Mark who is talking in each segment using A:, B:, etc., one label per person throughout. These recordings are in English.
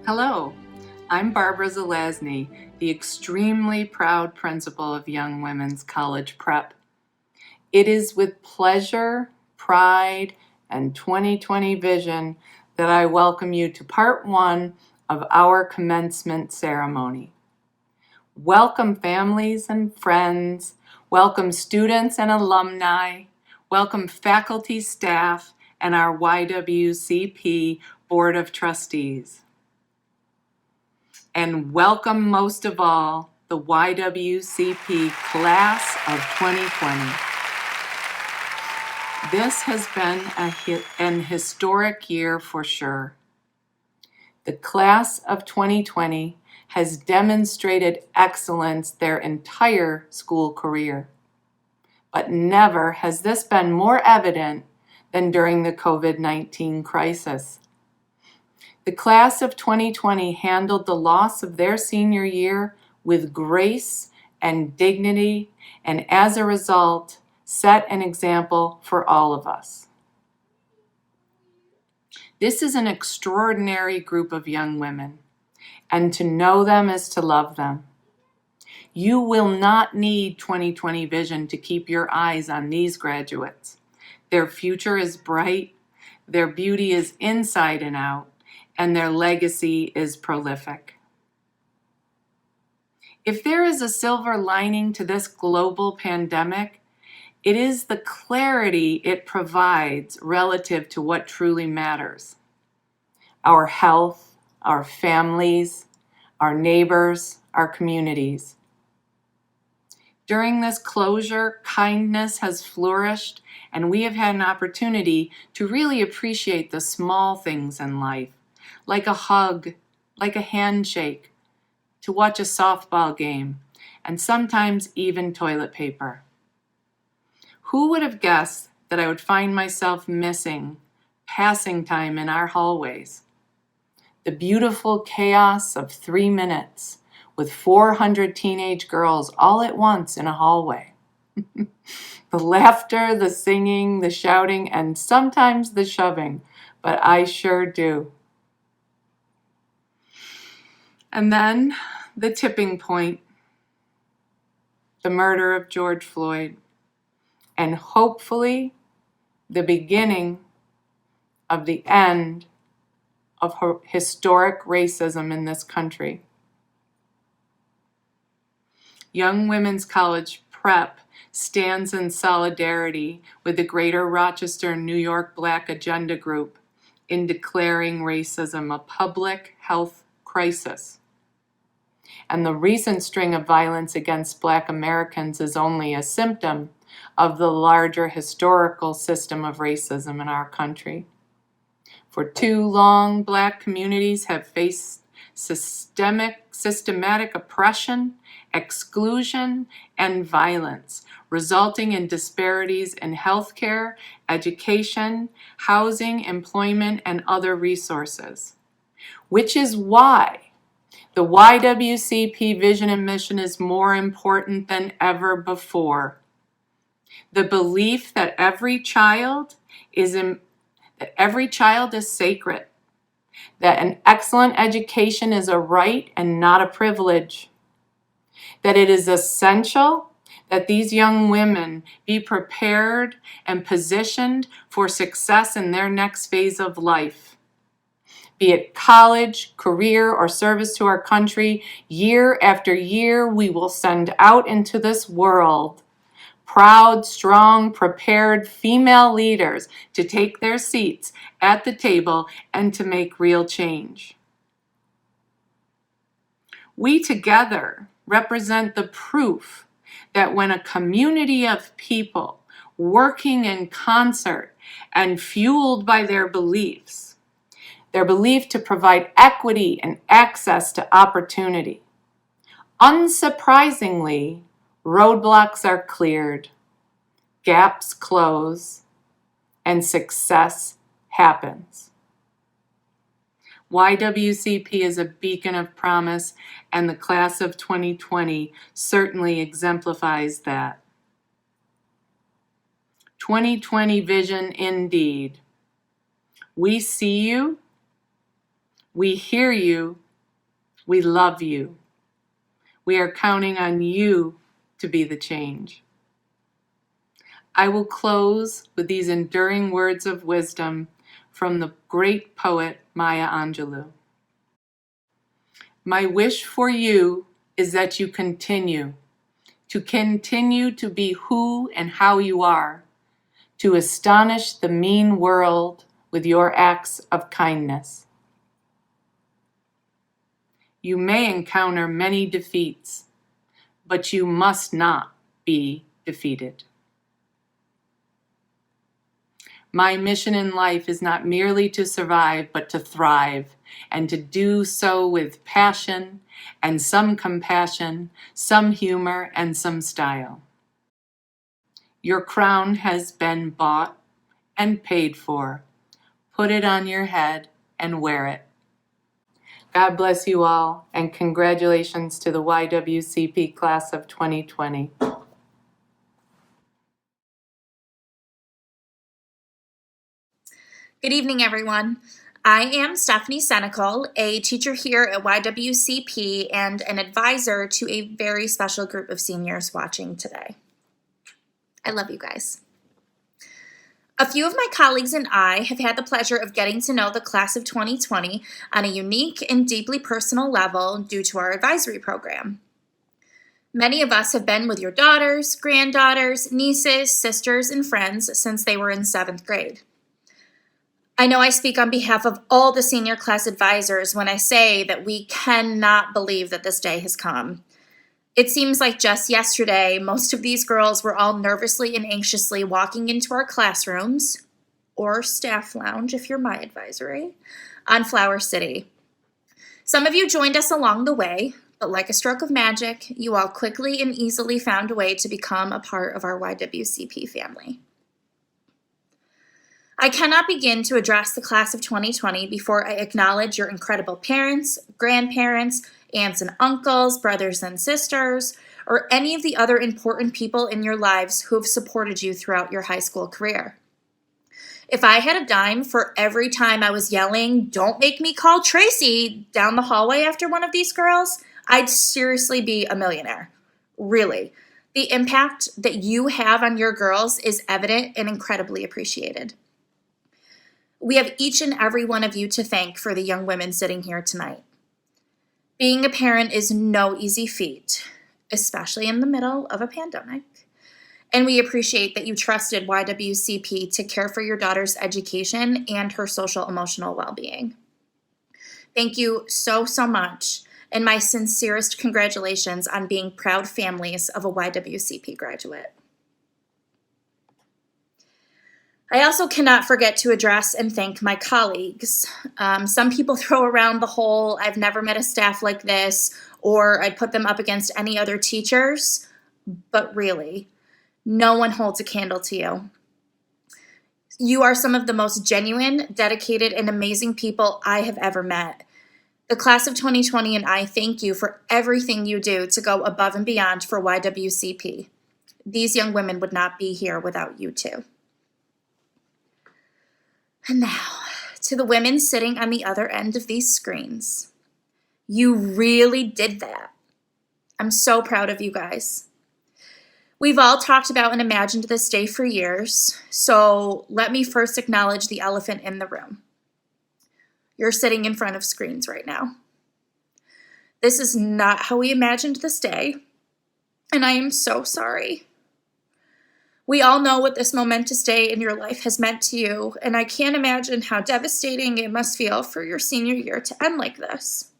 A: Hello, I'm Barbara Zelazny, the extremely proud principal of Young Women's College Prep. It is with pleasure, pride, and 2020 vision that I welcome you to part one of our commencement ceremony. Welcome families and friends, welcome students and alumni, welcome faculty, staff, and our YWCP Board of Trustees. And welcome most of all, the YWCP Class of 2020. This has been an historic year for sure. The Class of 2020 has demonstrated excellence their entire school career. But never has this been more evident than during the COVID-19 crisis. The Class of 2020 handled the loss of their senior year with grace and dignity, and as a result, set an example for all of us. This is an extraordinary group of young women, and to know them is to love them. You will not need 2020 vision to keep your eyes on these graduates. Their future is bright, their beauty is inside and out, and their legacy is prolific. If there is a silver lining to this global pandemic, it is the clarity it provides relative to what truly matters. Our health, our families, our neighbors, our communities. During this closure, kindness has flourished, and we have had an opportunity to really appreciate the small things in life, like a hug, like a handshake, to watch a softball game, and sometimes even toilet paper. Who would have guessed that I would find myself missing passing time in our hallways? The beautiful chaos of 3 minutes with 400 teenage girls all at once in a hallway. The laughter, the singing, the shouting, and sometimes the shoving, but I sure do. And then the tipping point, the murder of George Floyd, and hopefully the beginning of the end of historic racism in this country. Young Women's College Prep stands in solidarity with the Greater Rochester, New York Black Agenda Group in declaring racism a public health crisis. And the recent string of violence against Black Americans is only a symptom of the larger historical system of racism in our country. For too long, Black communities have faced systematic oppression, exclusion, and violence, resulting in disparities in healthcare, education, housing, employment, and other resources. Which is why the YWCP vision and mission is more important than ever before. The belief that every child is sacred, that an excellent education is a right and not a privilege, that it is essential that these young women be prepared and positioned for success in their next phase of life. Be it college, career, or service to our country, year after year we will send out into this world proud, strong, prepared female leaders to take their seats at the table and to make real change. We together represent the proof that when a community of people working in concert and fueled by their beliefs to provide equity and access to opportunity, unsurprisingly, roadblocks are cleared, gaps close, and success happens. YWCP is a beacon of promise, and the Class of 2020 certainly exemplifies that. 2020 vision indeed. We see you, We hear you. We love you. We are counting on you to be the change. I will close with these enduring words of wisdom from the great poet Maya Angelou. My wish for you is that you continue to be who and how you are, to astonish the mean world with your acts of kindness. You may encounter many defeats, but you must not be defeated. My mission in life is not merely to survive, but to thrive, and to do so with passion and some compassion, some humor, and some style. Your crown has been bought and paid for. Put it on your head and wear it. God bless you all, and congratulations to the YWCP class of 2020.
B: Good evening, everyone. I am Stephanie Senecal, a teacher here at YWCP and an advisor to a very special group of seniors watching today. I love you guys. A few of my colleagues and I have had the pleasure of getting to know the class of 2020 on a unique and deeply personal level due to our advisory program. Many of us have been with your daughters, granddaughters, nieces, sisters, and friends since they were in 7th grade. I know I speak on behalf of all the senior class advisors when I say that we cannot believe that this day has come. It seems like just yesterday, most of these girls were all nervously and anxiously walking into our classrooms, or staff lounge if you're my advisory, on Flower City. Some of you joined us along the way, but like a stroke of magic, you all quickly and easily found a way to become a part of our YWCP family. I cannot begin to address the class of 2020 before I acknowledge your incredible parents, grandparents, aunts and uncles, brothers and sisters, or any of the other important people in your lives who have supported you throughout your high school career. If I had a dime for every time I was yelling, "Don't make me call Tracy," down the hallway after one of these girls, I'd seriously be a millionaire. Really. The impact that you have on your girls is evident and incredibly appreciated. We have each and every one of you to thank for the young women sitting here tonight. Being a parent is no easy feat, especially in the middle of a pandemic. And we appreciate that you trusted YWCP to care for your daughter's education and her social emotional well-being. Thank you so, so much, and my sincerest congratulations on being proud families of a YWCP graduate. I also cannot forget to address and thank my colleagues. Some people throw around the whole, "I've never met a staff like this," or "I'd put them up against any other teachers," but really, no one holds a candle to you. You are some of the most genuine, dedicated, and amazing people I have ever met. The class of 2020 and I thank you for everything you do to go above and beyond for YWCP. These young women would not be here without you too. And now, to the women sitting on the other end of these screens. You really did that. I'm so proud of you guys. We've all talked about and imagined this day for years, so let me first acknowledge the elephant in the room. You're sitting in front of screens right now. This is not how we imagined this day, and I am so sorry. We all know what this momentous day in your life has meant to you, and I can't imagine how devastating it must feel for your senior year to end like this.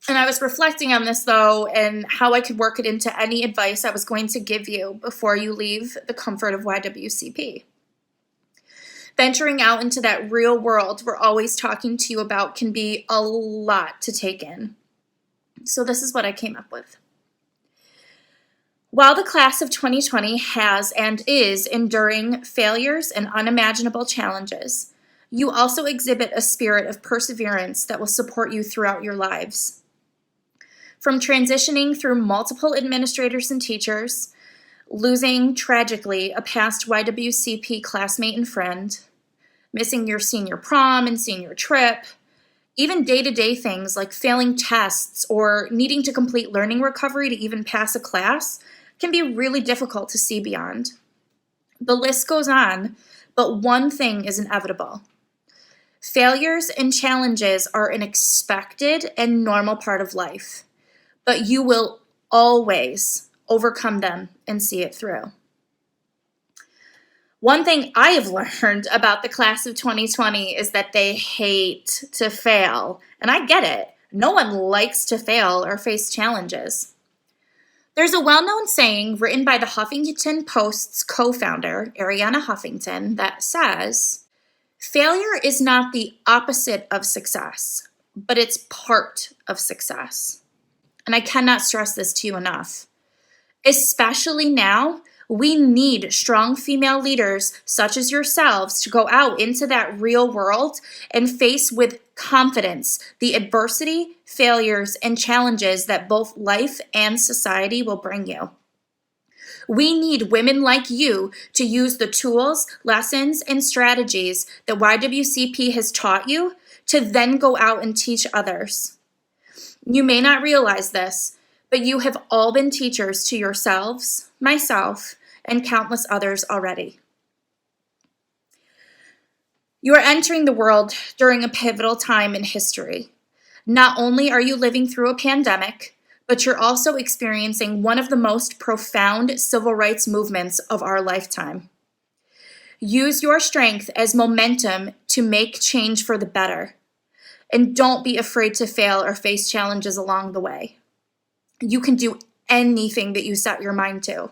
B: And I was reflecting on this, though, and how I could work it into any advice I was going to give you before you leave the comfort of YWCP. Venturing out into that real world we're always talking to you about can be a lot to take in. So this is what I came up with. While the class of 2020 has and is enduring failures and unimaginable challenges, you also exhibit a spirit of perseverance that will support you throughout your lives. From transitioning through multiple administrators and teachers, losing tragically a past YWCP classmate and friend, missing your senior prom and senior trip, Even day-to-day things like failing tests or needing to complete learning recovery to even pass a class can be really difficult to see beyond. The list goes on, but one thing is inevitable. Failures and challenges are an expected and normal part of life, but you will always overcome them and see it through. One thing I have learned about the class of 2020 is that they hate to fail, and I get it. No one likes to fail or face challenges. There's a well-known saying written by the Huffington Post's co-founder, Arianna Huffington, that says, "Failure is not the opposite of success, but it's part of success." And I cannot stress this to you enough. Especially now, we need strong female leaders such as yourselves to go out into that real world and face with confidence the adversity, failures, and challenges that both life and society will bring you. We need women like you to use the tools, lessons, and strategies that YWCP has taught you to then go out and teach others. You may not realize this, but you have all been teachers to yourselves, myself, and countless others already. You are entering the world during a pivotal time in history. Not only are you living through a pandemic, but you're also experiencing one of the most profound civil rights movements of our lifetime. Use your strength as momentum to make change for the better. And don't be afraid to fail or face challenges along the way. You can do anything that you set your mind to.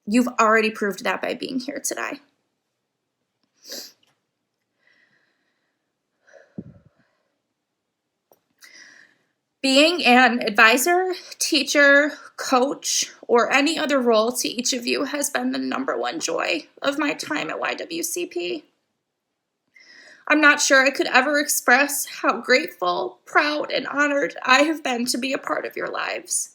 B: You've already proved that by being here today. Being an advisor, teacher, coach, or any other role to each of you has been the number one joy of my time at YWCP. I'm not sure I could ever express how grateful, proud, and honored I have been to be a part of your lives.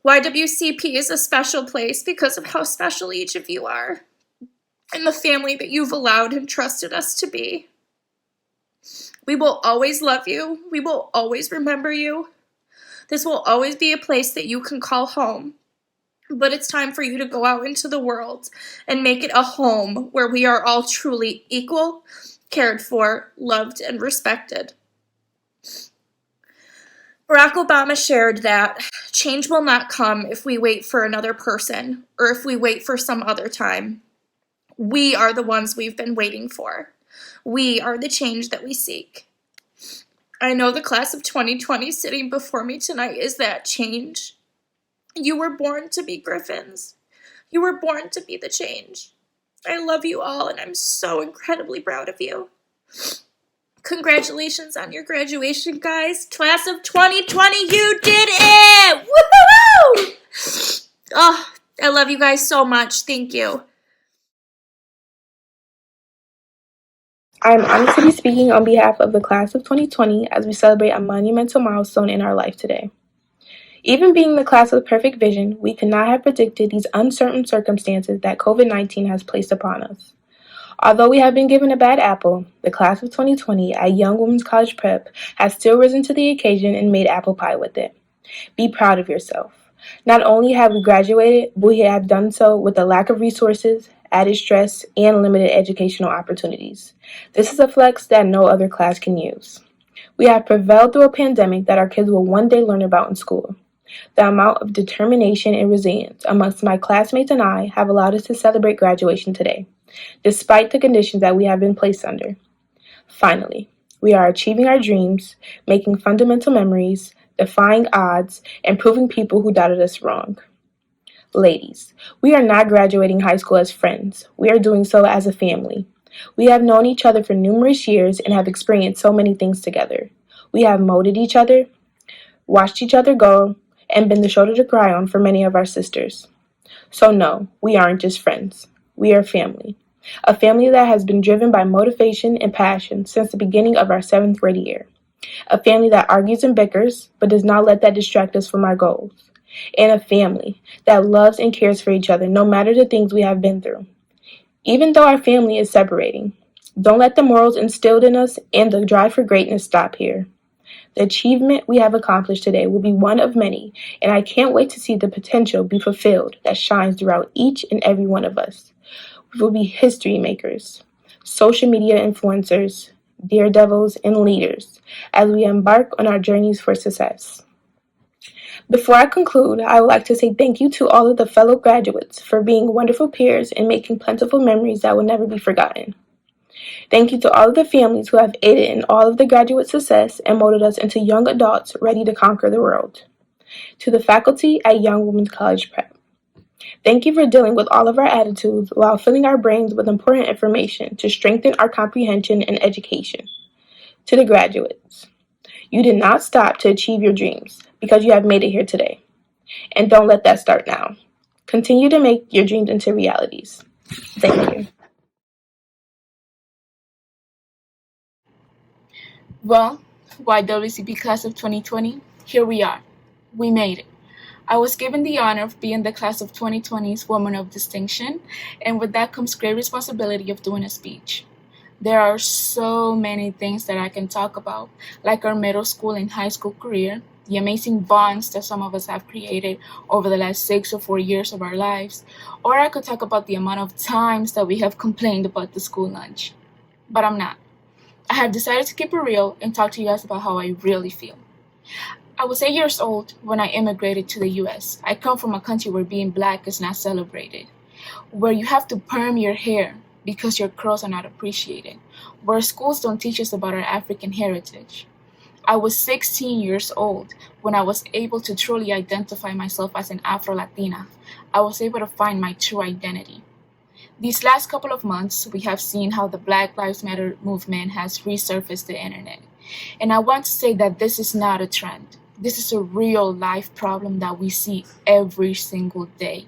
B: YWCP is a special place because of how special each of you are and the family that you've allowed and trusted us to be. We will always love you. We will always remember you. This will always be a place that you can call home. But it's time for you to go out into the world and make it a home where we are all truly equal, cared for, loved, and respected. Barack Obama shared that change will not come if we wait for another person or if we wait for some other time. We are the ones we've been waiting for. We are the change that we seek. I know the class of 2020 sitting before me tonight is that change. You were born to be Griffins. You were born to be the change. I love you all, and I'm so incredibly proud of you. Congratulations on your graduation, guys. Class of 2020, you did it! Woohoo! Oh, I love you guys so much. Thank you.
C: I am honored to be speaking on behalf of the class of 2020 as we celebrate a monumental milestone in our life today. Even being the class with perfect vision, we could not have predicted these uncertain circumstances that COVID-19 has placed upon us. Although we have been given a bad apple, the class of 2020 at Young Women's College Prep has still risen to the occasion and made apple pie with it. Be proud of yourself. Not only have we graduated, but we have done so with a lack of resources, added stress, and limited educational opportunities. This is a flex that no other class can use. We have prevailed through a pandemic that our kids will one day learn about in school. The amount of determination and resilience amongst my classmates and I have allowed us to celebrate graduation today, despite the conditions that we have been placed under. Finally, we are achieving our dreams, making fundamental memories, defying odds, and proving people who doubted us wrong. Ladies, we are not graduating high school as friends. We are doing so as a family. We have known each other for numerous years and have experienced so many things together. We have molded each other, watched each other go, and been the shoulder to cry on for many of our sisters. So no, we aren't just friends. We are family. A family that has been driven by motivation and passion since the beginning of our 7th grade year. A family that argues and bickers, but does not let that distract us from our goals. And a family that loves and cares for each other no matter the things we have been through. Even though our family is separating, Don't let the morals instilled in us and the drive for greatness stop here. The achievement we have accomplished today will be one of many, and I can't wait to see the potential be fulfilled that shines throughout each and every one of us. We will be history makers, social media influencers, daredevils, and leaders as we embark on our journeys for success. Before I conclude, I would like to say thank you to all of the fellow graduates for being wonderful peers and making plentiful memories that will never be forgotten. Thank you to all of the families who have aided in all of the graduate success and molded us into young adults ready to conquer the world. To the faculty at Young Women's College Prep, thank you for dealing with all of our attitudes while filling our brains with important information to strengthen our comprehension and education. To the graduates, you did not stop to achieve your dreams because you have made it here today. And don't let that start now. Continue to make your dreams into realities. Thank you.
D: Well, YWCP class of 2020, here we are. We made it. I was given the honor of being the class of 2020's Woman of Distinction, and with that comes great responsibility of doing a speech. There are so many things that I can talk about, like our middle school and high school career, the amazing bonds that some of us have created over the last 6 or 4 years of our lives, or I could talk about the amount of times that we have complained about the school lunch. But I'm not. I have decided to keep it real and talk to you guys about how I really feel. I was 8 years old when I immigrated to the US. I come from a country where being black is not celebrated, where you have to perm your hair because your curls are not appreciated, where schools don't teach us about our African heritage. I was 16 years old when I was able to truly identify myself as an Afro-Latina. I was able to find my true identity. These last couple of months, we have seen how the Black Lives Matter movement has resurfaced the internet. And I want to say that this is not a trend. This is a real life problem that we see every single day.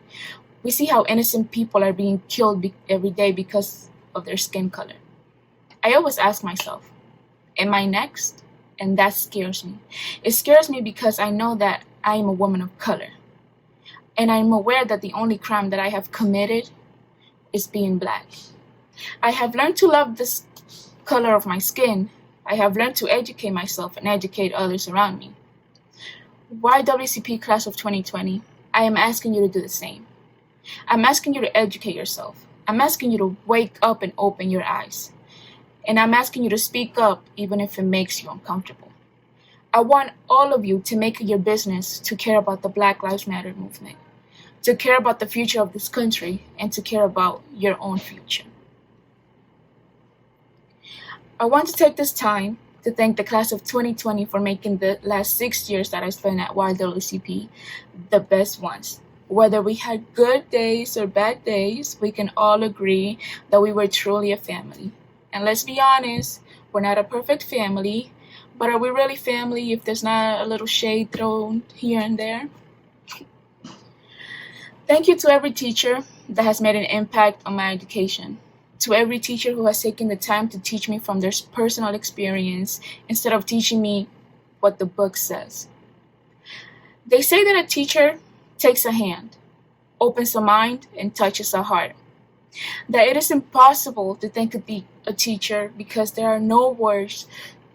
D: We see how innocent people are being killed every day because of their skin color. I always ask myself, am I next? And that scares me. It scares me because I know that I am a woman of color. And I'm aware that the only crime that I have committed is being black. I have learned to love this color of my skin. I have learned to educate myself and educate others around me. YWCP class of 2020, I am asking you to do the same. I'm asking you to educate yourself. I'm asking you to wake up and open your eyes. And I'm asking you to speak up even if it makes you uncomfortable. I want all of you to make it your business to care about the Black Lives Matter movement, to care about the future of this country, and to care about your own future. I want to take this time to thank the class of 2020 for making the last 6 years that I spent at YWCP the best ones. Whether we had good days or bad days, we can all agree that we were truly a family. And let's be honest, we're not a perfect family, but are we really family if there's not a little shade thrown here and there? Thank you to every teacher that has made an impact on my education. To every teacher who has taken the time to teach me from their personal experience instead of teaching me what the book says. They say that a teacher takes a hand, opens a mind, and touches a heart. That it is impossible to thank a teacher because there are no words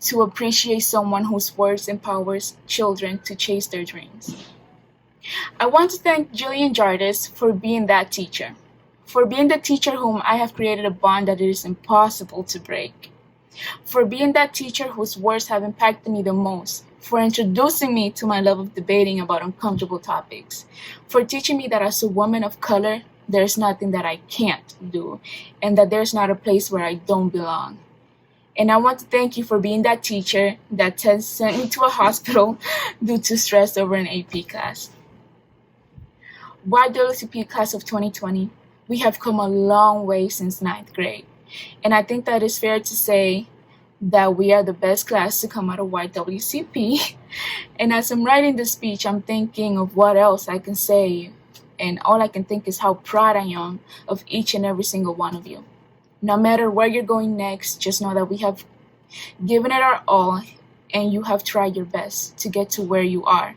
D: to appreciate someone whose words empowers children to chase their dreams. I want to thank Jada for being that teacher, for being the teacher whom I have created a bond that it is impossible to break, for being that teacher whose words have impacted me the most, for introducing me to my love of debating about uncomfortable topics, for teaching me that as a woman of color, there's nothing that I can't do, and that there's not a place where I don't belong. And I want to thank you for being that teacher that sent me to a hospital due to stress over an AP class. YWCP class of 2020, we have come a long way since 9th grade. And I think that it's fair to say that we are the best class to come out of YWCP. And as I'm writing this speech, I'm thinking of what else I can say. And all I can think is how proud I am of each and every single one of you. No matter where you're going next, just know that we have given it our all and you have tried your best to get to where you are.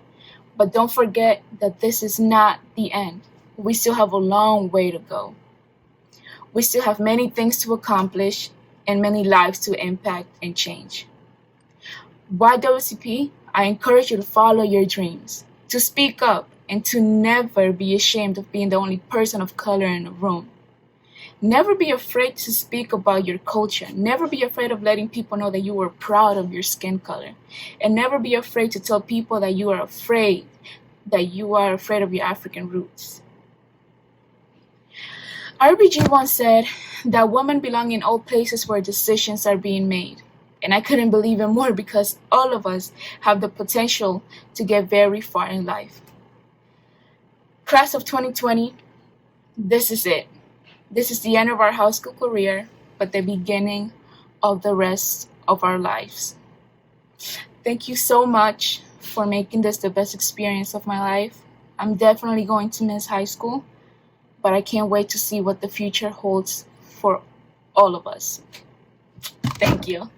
D: But don't forget that this is not the end. We still have a long way to go. We still have many things to accomplish, and many lives to impact and change. YWCP, I encourage you to follow your dreams, to speak up, and to never be ashamed of being the only person of color in the room. Never be afraid to speak about your culture. Never be afraid of letting people know that you are proud of your skin color. And never be afraid to tell people that you are afraid of your African roots. RBG once said that women belong in all places where decisions are being made. And I couldn't believe it more because all of us have the potential to get very far in life. Class of 2020, this is it. This is the end of our high school career, but the beginning of the rest of our lives. Thank you so much for making this the best experience of my life. I'm definitely going to miss high school, but I can't wait to see what the future holds for all of us. Thank you.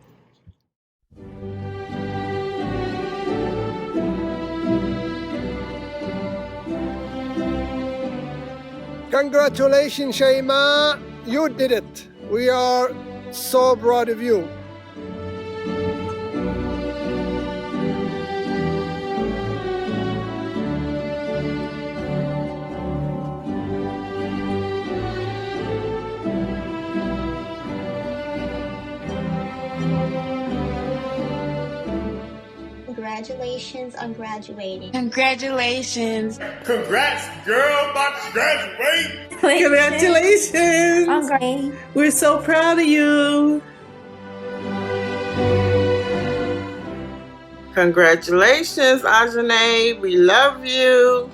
E: Congratulations, Shaima. You did it. We are so proud of you.
F: Congratulations on graduating.
G: Congratulations.
H: Congrats, girl, about to graduate.
G: Congratulations. We're so proud of you.
I: Congratulations, Ajane. We love you.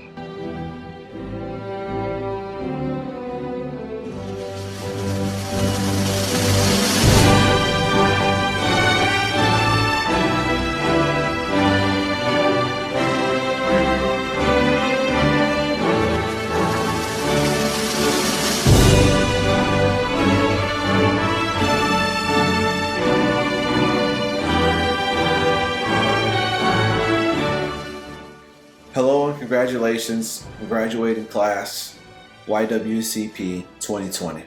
J: Hello and congratulations, graduating class YWCP 2020.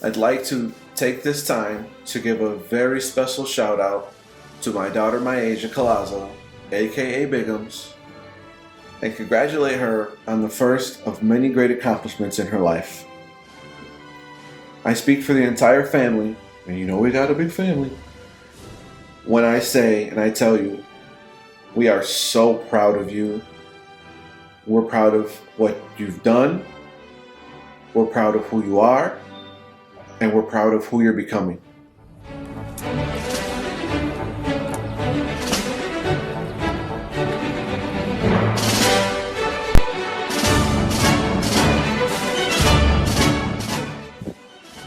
J: I'd like to take this time to give a very special shout out to my daughter Yaide Colazo, aka Bigums, and congratulate her on the first of many great accomplishments in her life. I speak for the entire family, and you know we got a big family, when I say and I tell you, we are so proud of you. We're proud of what you've done. We're proud of who you are. And we're proud of who you're becoming.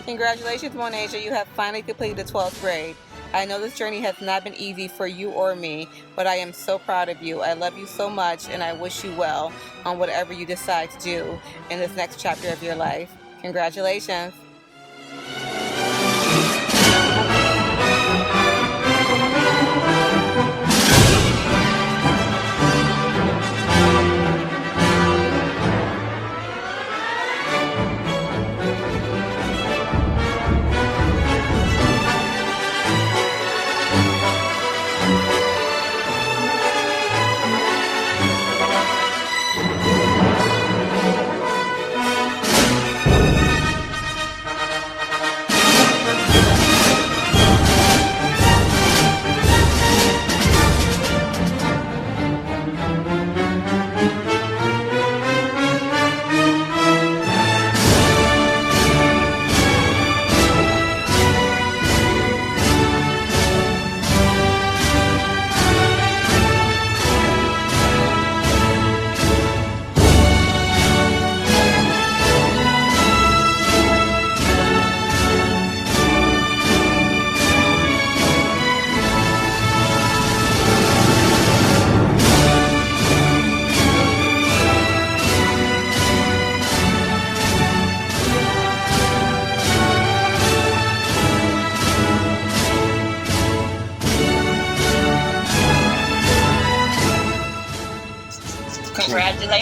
K: Congratulations, Monasia. You have finally completed the 12th grade. I know this journey has not been easy for you or me, but I am so proud of you. I love you so much, and I wish you well on whatever you decide to do in this next chapter of your life. Congratulations.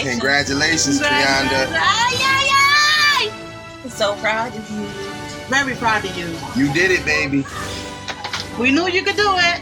H: Congratulations, Trianda.
G: I'm so proud of you. Very proud of you.
H: You did it, baby.
G: We knew you could do it.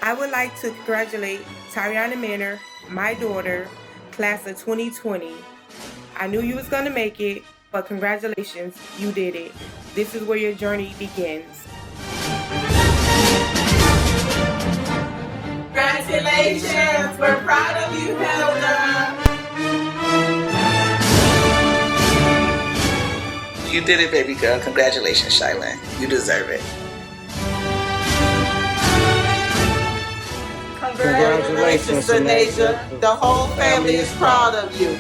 L: I would like to congratulate Tariana Manor, my daughter, class of 2020. I knew you was going to make it, but congratulations, you did it. This is where your journey begins.
G: Congratulations! We're proud of you, Hilda.
M: You did it, baby girl. Congratulations, Shylin. You deserve it.
I: Congratulations, Denasia. The whole family is proud of you.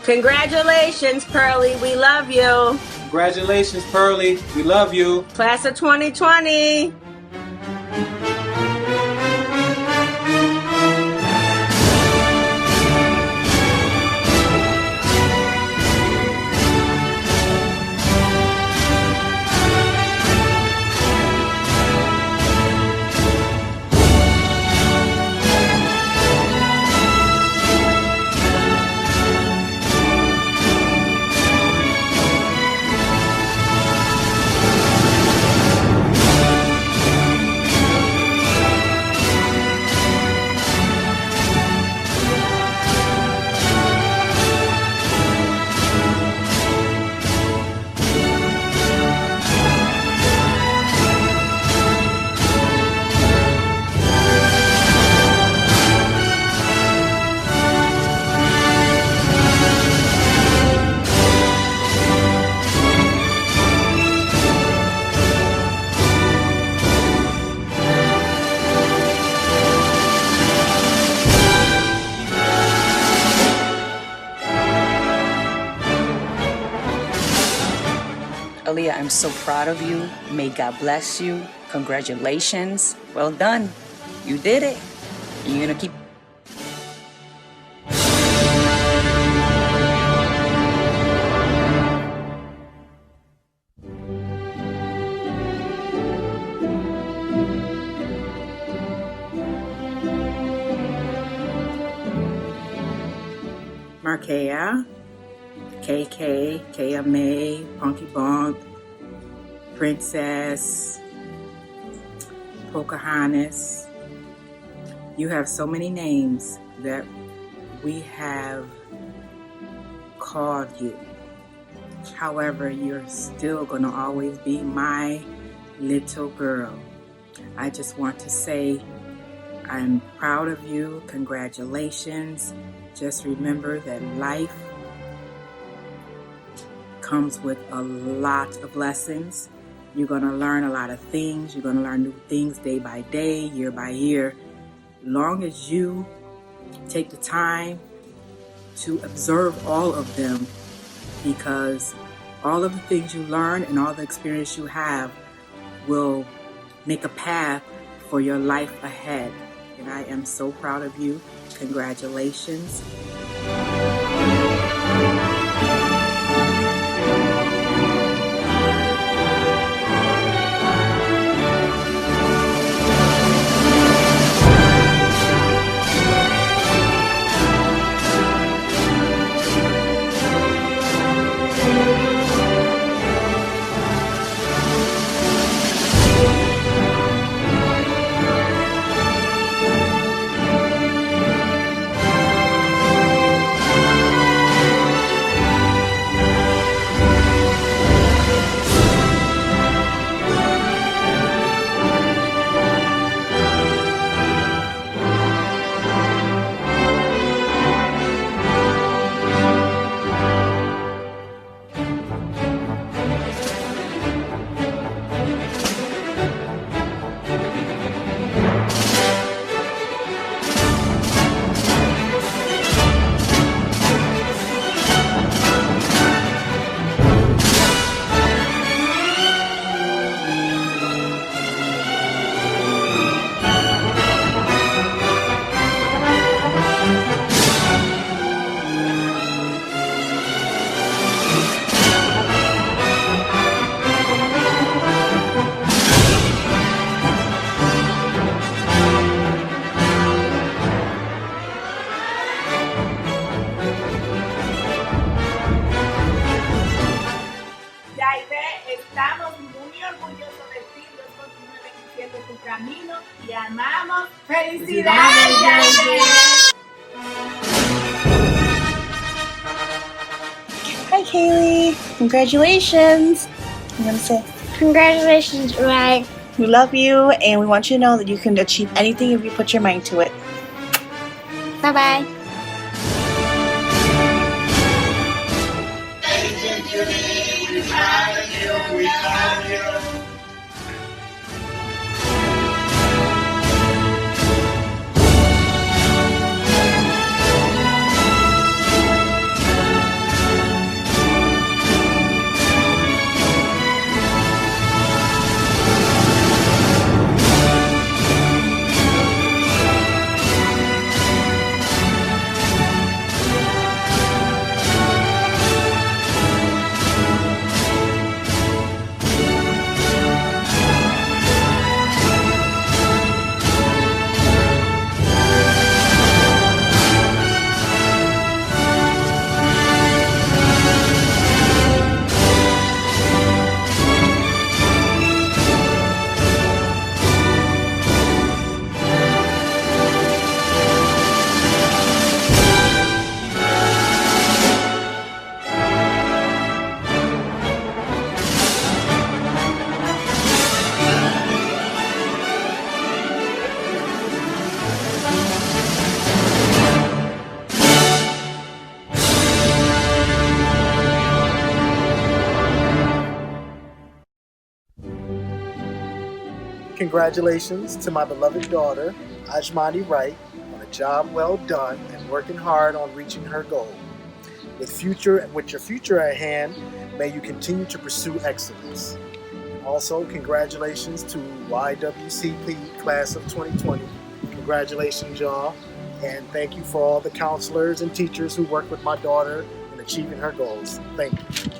I: Congratulations, Pearly. We love you.
N: Congratulations, Pearly. We love you.
I: Class of 2020.
O: Aaliyah, I'm so proud of you. May God bless you. Congratulations. Well done. You did it. You're going to keep... Markea, KK, KMA, Punky Bonk, Princess, Pocahontas. You have so many names that we have called you. However, you're still going to always be my little girl. I just want to say I'm proud of you. Congratulations. Just remember that life comes with a lot of lessons. You're going to learn a lot of things. You're going to learn new things day by day, year by year. As long as you take the time to observe all of them, because all of the things you learn and all the experience you have will make a path for your life ahead. And I am so proud of you. Congratulations.
G: Yaide, estamos muy orgullosos de ti. Dios continúe bendiciendo tu camino y amamos. ¡Felicidades, Yaide!
P: Hi, Kaylee. Congratulations. I'm going to say,
F: Congratulations, Rai.
P: we love you, and we want you to know that you can achieve anything if you put your mind to it.
F: Bye-bye.
H: We love you.
Q: congratulations to my beloved daughter, Ajmani Wright, on a job well done and working hard on reaching her goal. With your future at hand, may you continue to pursue excellence. Also, congratulations to YWCP Class of 2020. Congratulations, y'all. And thank you for all the counselors and teachers who worked with my daughter in achieving her goals. Thank you.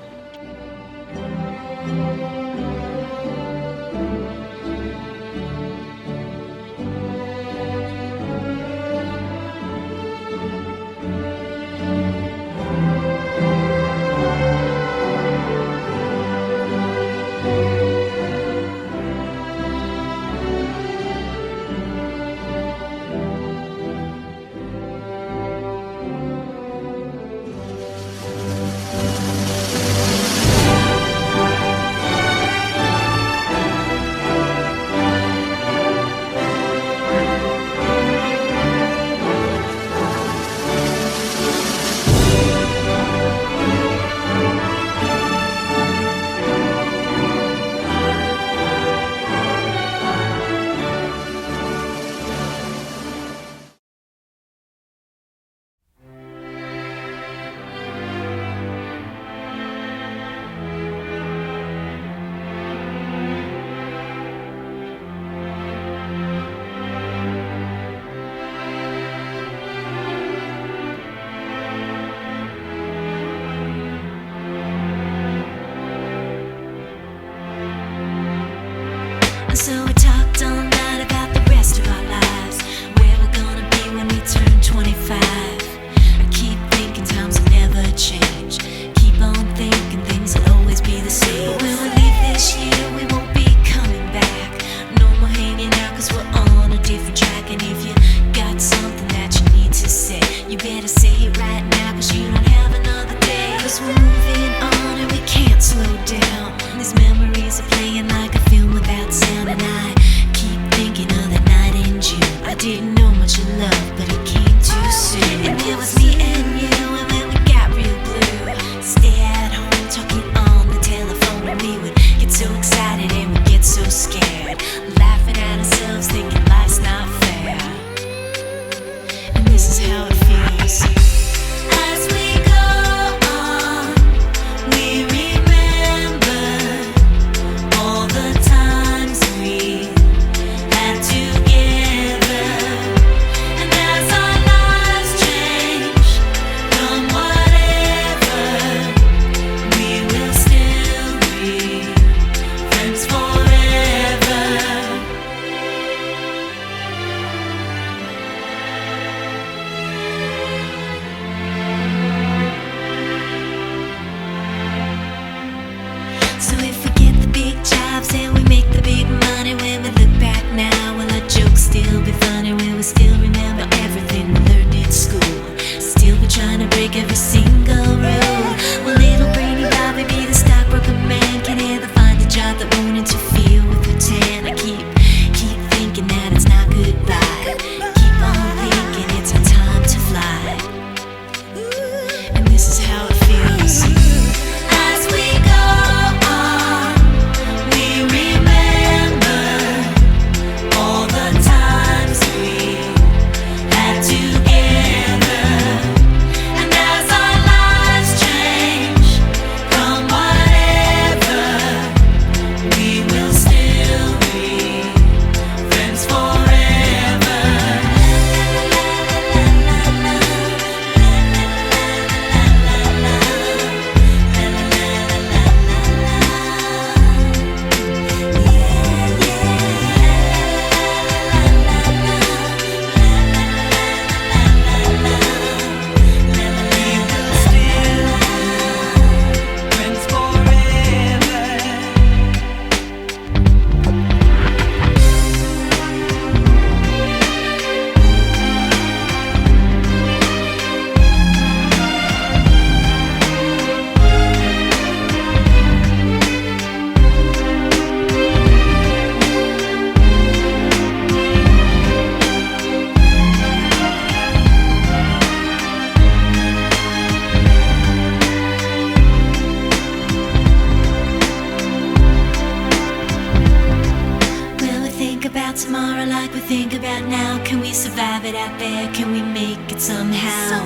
R: tomorrow like we think about now? Can we survive it out there? Can we make it somehow?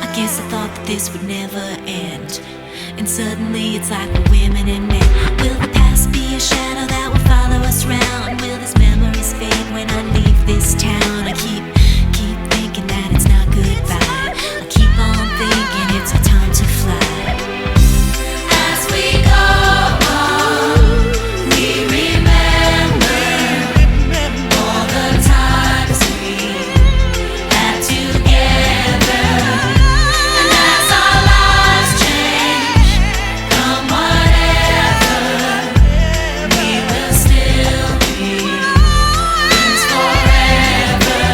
R: I guess I thought that this would never end, and suddenly it's like we're women and men. Will the past be a shadow that will follow us round? Will these memories fade when I leave this town? I keep thinking that it's not goodbye. I keep on thinking it's our time to fly. As we go on, we remember all the times we had together. And as our lives change, come whatever, we will still be friends forever.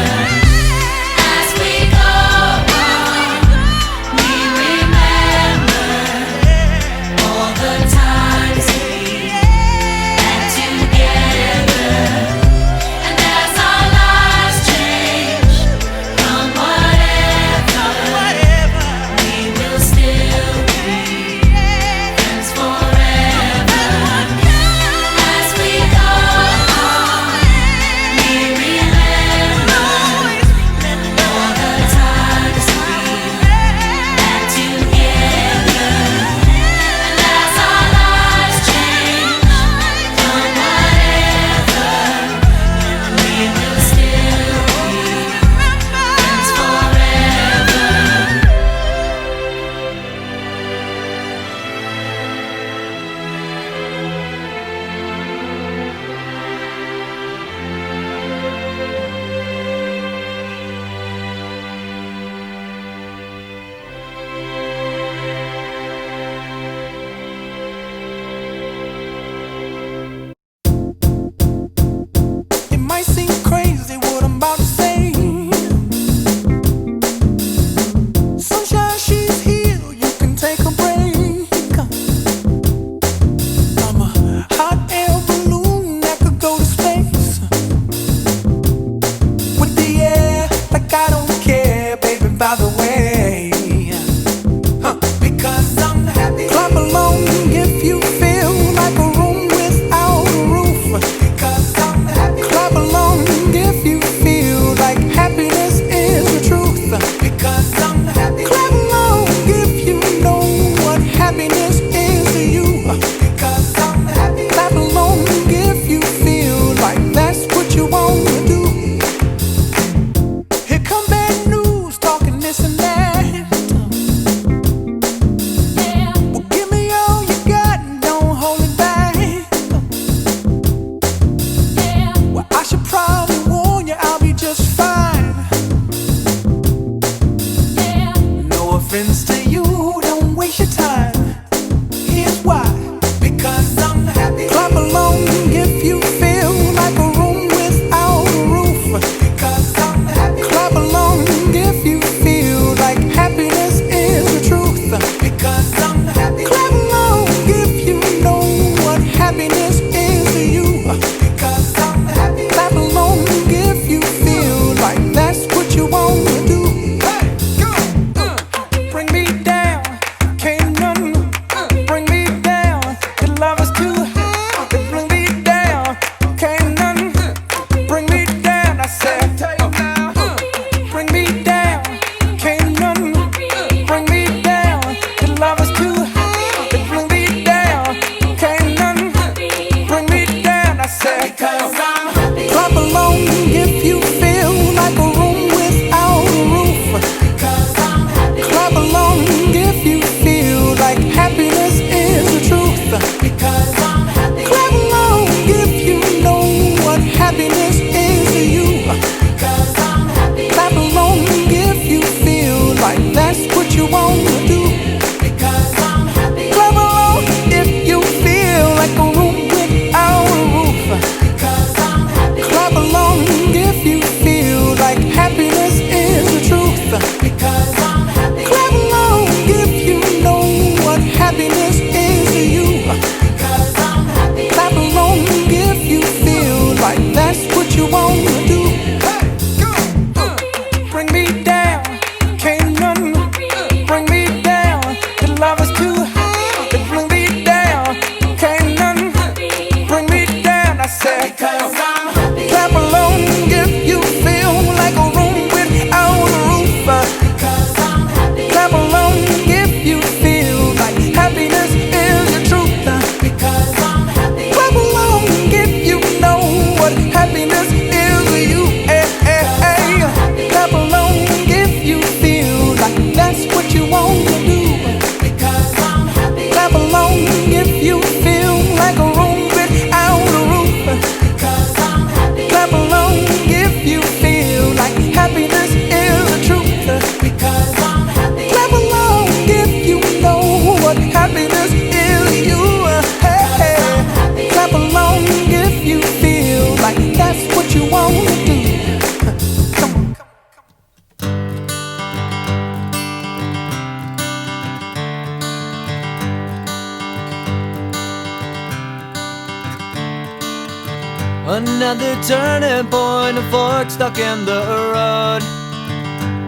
S: Another turning point, a fork stuck in the road.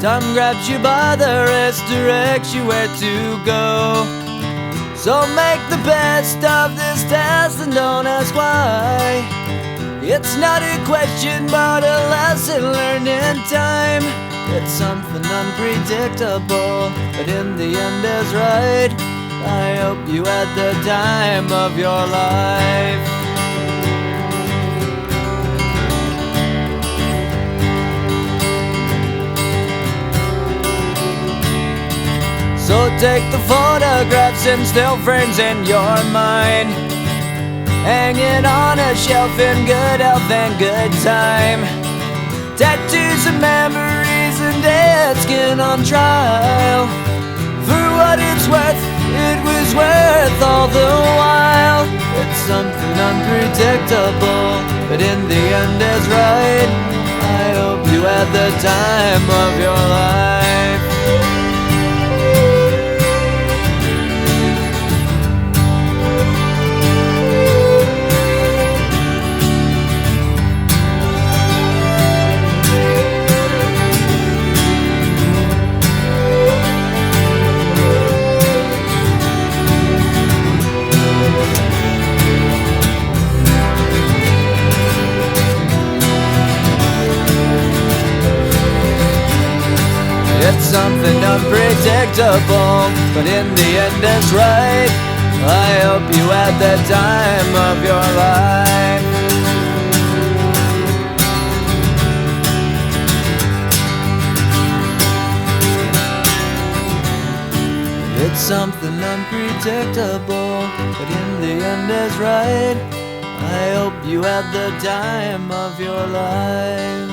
S: Time grabs you by the wrist, directs you where to go. So make the best of this test and don't ask why. It's not a question but a lesson learned in time. It's something unpredictable, but in the end is right. I hope you had the time of your life. So take the photographs and still frames in your mind, hanging on a shelf in good health and good time. Tattoos and memories and dead skin on trial. For what it's worth, it was worth all the while. It's something unpredictable, but in the end is right. I hope you had the time of your life. It's something unpredictable, but in the end it's right. I hope you had the time of your life. It's something unpredictable, but in the end is right. I hope you had the time of your life.